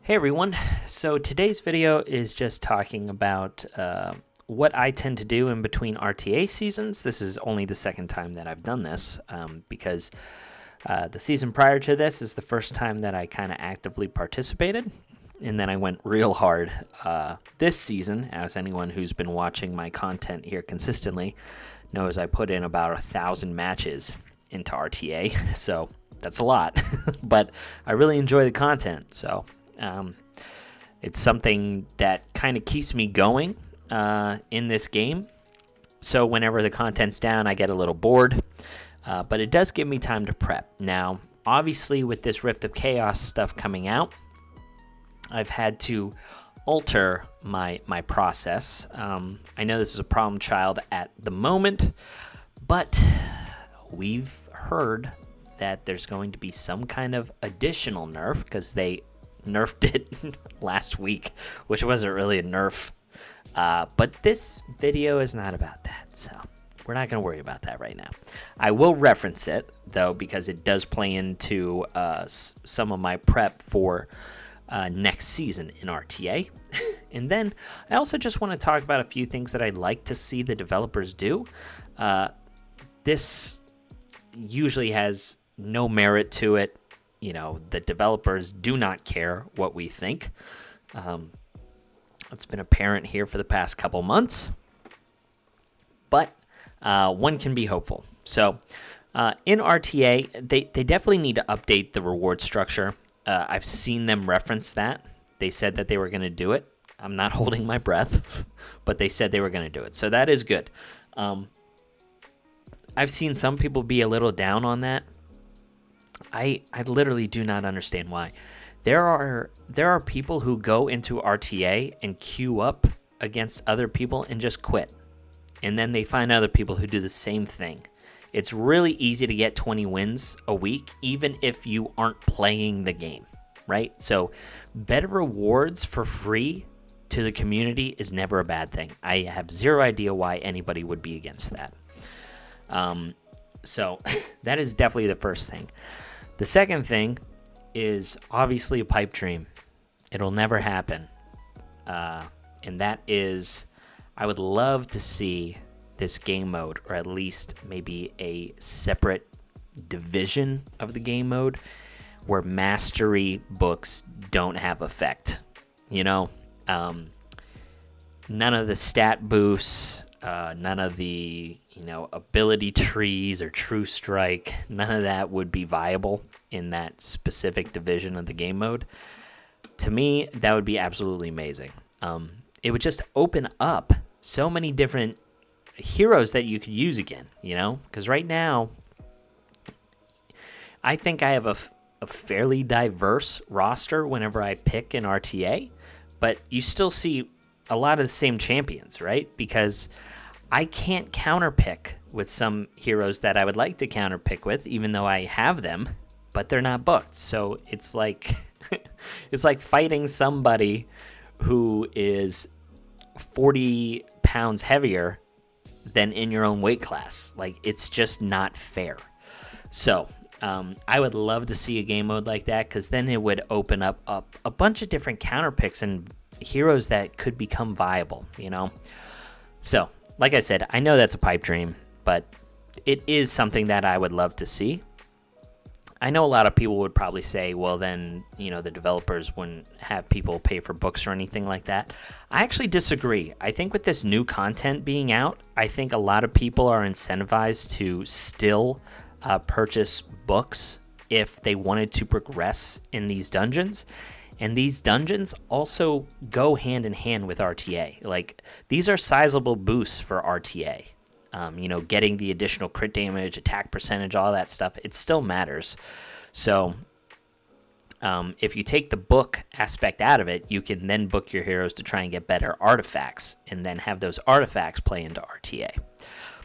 Hey everyone, so today's video is just talking about what I tend to do in between RTA seasons. This is only the second time that I've done this because the season prior to this is the first time that I kind of actively participated, and then I went real hard this season. As anyone who's been watching my content here consistently knows, I put in about 1,000 matches into RTA, so that's a lot, but I really enjoy the content, so it's something that kind of keeps me going in this game. So whenever the content's down, I get a little bored, but it does give me time to prep. Now, obviously, with this Rift of Chaos stuff coming out, I've had to alter my process. I know this is a problem child at the moment, but we've heard that there's going to be some kind of additional nerf because they nerfed it last week, which wasn't really a nerf. But this video is not about that, so we're not going to worry about that right now. I will reference it, though, because it does play into some of my prep for next season in RTA. And then I also just want to talk about a few things that I'd like to see the developers do. This usually has no merit to it. You know, the developers do not care what we think. It's been apparent here for the past couple months, but one can be hopeful. So in RTA, they definitely need to update the reward structure. I've seen them reference that. They said that they were going to do it. I'm not holding my breath, but they said they were going to do it. So that is good. I've seen some people be a little down on that. I literally do not understand why. There are people who go into RTA and queue up against other people and just quit. And then they find other people who do the same thing. It's really easy to get 20 wins a week, even if you aren't playing the game, right? So better rewards for free to the community is never a bad thing. I have zero idea why anybody would be against that. So that is definitely the first thing. The second thing is obviously a pipe dream. It'll never happen. And that is, I would love to see this game mode, or at least maybe a separate division of the game mode where mastery books don't have effect. You know, none of the stat boosts, none of the ability trees or true strike, none of that would be viable in that specific division of the game mode. To me, that would be absolutely amazing. It would just open up so many different heroes that you could use again, because right now, I think I have a fairly diverse roster whenever I pick an RTA, but you still see a lot of the same champions, right? Because I can't counterpick with some heroes that I would like to counterpick with, even though I have them, but they're not booked. So it's like it's like fighting somebody who is 40 pounds heavier than in your own weight class. Like, it's just not fair. So I would love to see a game mode like that, because then it would open up a bunch of different counterpicks and heroes that could become viable, So like I said, I know that's a pipe dream, but it is something that I would love to see. I know a lot of people would probably say, well, then, the developers wouldn't have people pay for books or anything like that. I actually disagree. I think with this new content being out, I think a lot of people are incentivized to still purchase books if they wanted to progress in these dungeons. And these dungeons also go hand in hand with RTA. Like, these are sizable boosts for RTA. Getting the additional crit damage, attack percentage, all that stuff, it still matters. So if you take the book aspect out of it, you can then book your heroes to try and get better artifacts and then have those artifacts play into RTA.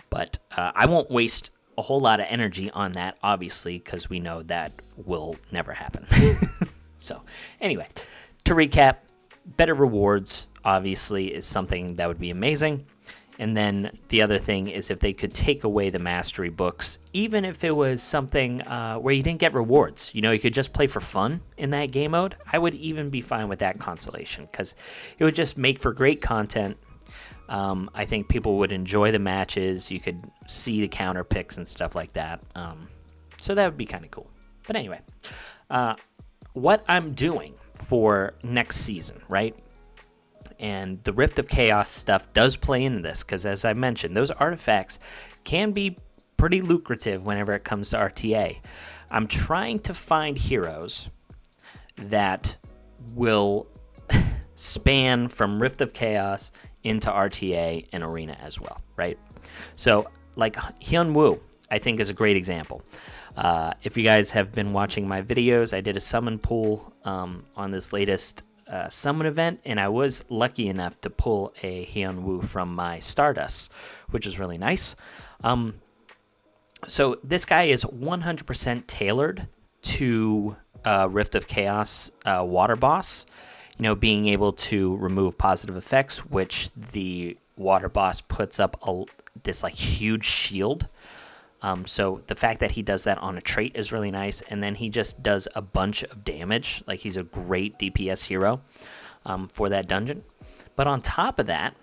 But I won't waste a whole lot of energy on that, obviously, because we know that will never happen. So anyway, to recap, better rewards obviously is something that would be amazing. And then the other thing is if they could take away the mastery books, even if it was something where you didn't get rewards, you could just play for fun in that game mode, I would even be fine with that constellation because it would just make for great content. I think people would enjoy the matches. You could see the counter picks and stuff like that. So that would be kind of cool. But anyway, what I'm doing for next season, right? And the Rift of Chaos stuff does play into this because, as I mentioned, those artifacts can be pretty lucrative whenever it comes to RTA. I'm trying to find heroes that will span from Rift of Chaos into RTA and Arena as well, right? So, like Hyun Woo, I think is a great example. If you guys have been watching my videos, I did a summon pool on this latest summon event, and I was lucky enough to pull a Hyun Woo from my Stardust, which is really nice. So this guy is 100% tailored to Rift of Chaos water boss, being able to remove positive effects, which the water boss puts up this like huge shield. So the fact that he does that on a trait is really nice, and then he just does a bunch of damage. Like, he's a great DPS hero for that dungeon. But on top of that,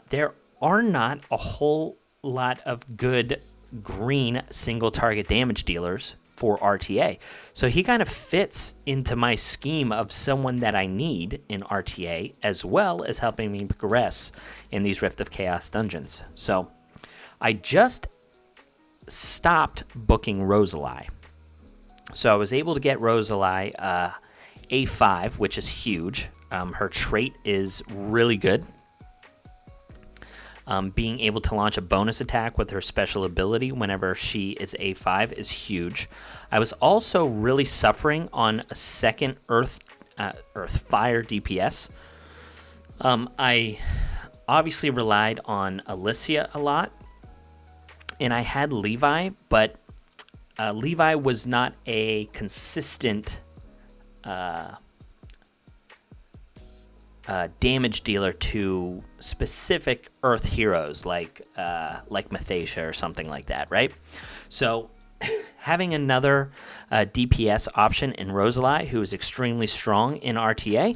there are not a whole lot of good green single target damage dealers for RTA. So he kind of fits into my scheme of someone that I need in RTA, as well as helping me progress in these Rift of Chaos dungeons. So I just stopped booking Rosalie. So I was able to get Rosalie A5, which is huge. Her trait is really good. Being able to launch a bonus attack with her special ability whenever she is A5 is huge. I was also really suffering on a second Earth Fire DPS. I obviously relied on Alicia a lot, and I had Levi, but Levi was not a consistent damage dealer to specific Earth heroes like Mathasia or something like that, right? So having another DPS option in Rosalie, who is extremely strong in RTA,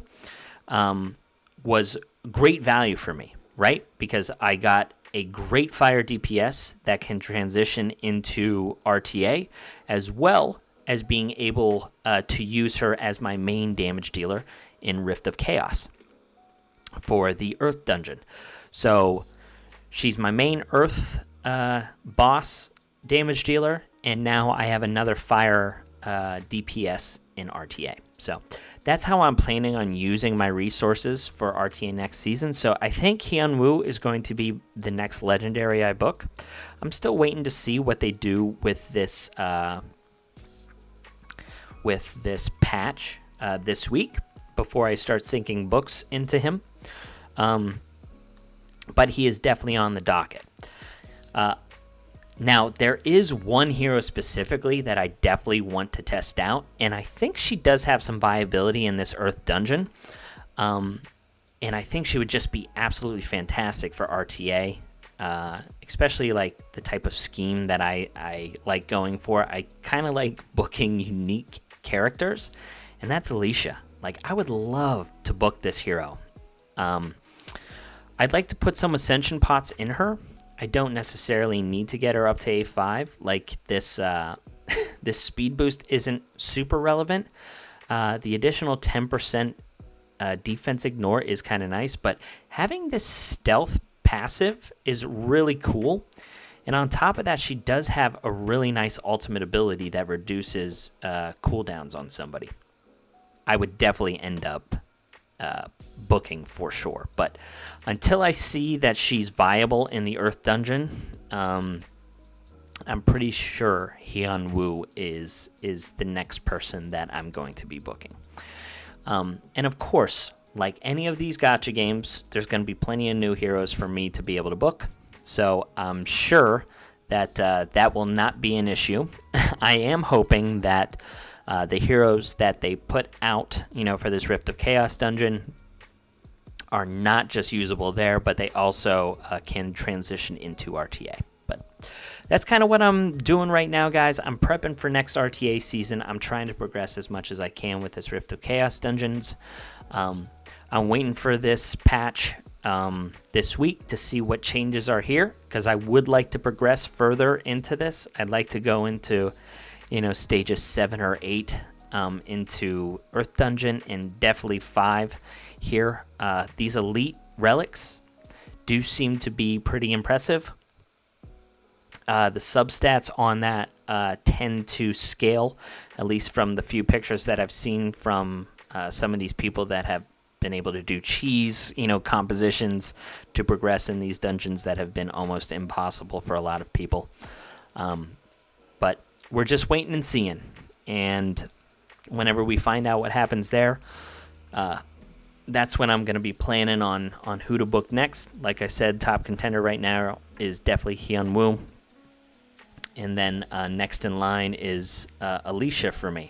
was great value for me, right? Because I got a great fire DPS that can transition into RTA, as well as being able to use her as my main damage dealer in Rift of Chaos for the Earth dungeon. So she's my main Earth boss damage dealer, and now I have another fire DPS in RTA. So that's how I'm planning on using my resources for RTA next season. So I think Hyun Woo is going to be the next legendary I book. I'm still waiting to see what they do with this patch this week before I start sinking books into him. But he is definitely on the docket. Now, there is one hero specifically that I definitely want to test out, and I think she does have some viability in this Earth dungeon. And I think she would just be absolutely fantastic for RTA, especially like the type of scheme that I like going for. I kind of like booking unique characters, and that's Alicia. Like, I would love to book this hero. I'd like to put some Ascension pots in her. I don't necessarily need to get her up to A5. Like, this this speed boost isn't super relevant. The additional 10% defense ignore is kind of nice, but having this stealth passive is really cool. And on top of that, she does have a really nice ultimate ability that reduces cooldowns on somebody. I would definitely end up booking for sure, but until I see that she's viable in the Earth dungeon, I'm pretty sure Hyun Woo is the next person that I'm going to be booking. And of course, like any of these gacha games, there's going to be plenty of new heroes for me to be able to book, so I'm sure that that will not be an issue. I am hoping that the heroes that they put out, for this Rift of Chaos dungeon are not just usable there, but they also can transition into RTA. But that's kind of what I'm doing right now, guys. I'm prepping for next RTA season. I'm trying to progress as much as I can with this Rift of Chaos dungeons. I'm waiting for this patch this week to see what changes are here, because I would like to progress further into this. I'd like to go into, stages 7 or 8 into Earth Dungeon, and definitely 5 here. These elite relics do seem to be pretty impressive. The substats on that tend to scale, at least from the few pictures that I've seen from some of these people that have been able to do cheese, compositions to progress in these dungeons that have been almost impossible for a lot of people. But we're just waiting and seeing. And whenever we find out what happens there, that's when I'm going to be planning on who to book next. Like I said, top contender right now is definitely Hyun Woo. And then next in line is Alicia for me.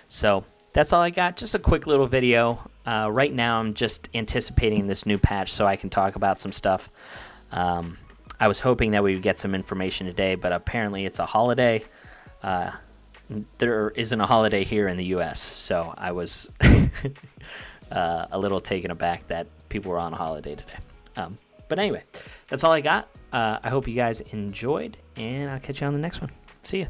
So that's all I got. Just a quick little video. Right now I'm just anticipating this new patch so I can talk about some stuff. I was hoping that we would get some information today, but apparently it's a holiday. There isn't a holiday here in the U.S., so I was a little taken aback that people were on a holiday today. But anyway, that's all I got. I hope you guys enjoyed, and I'll catch you on the next one. See ya.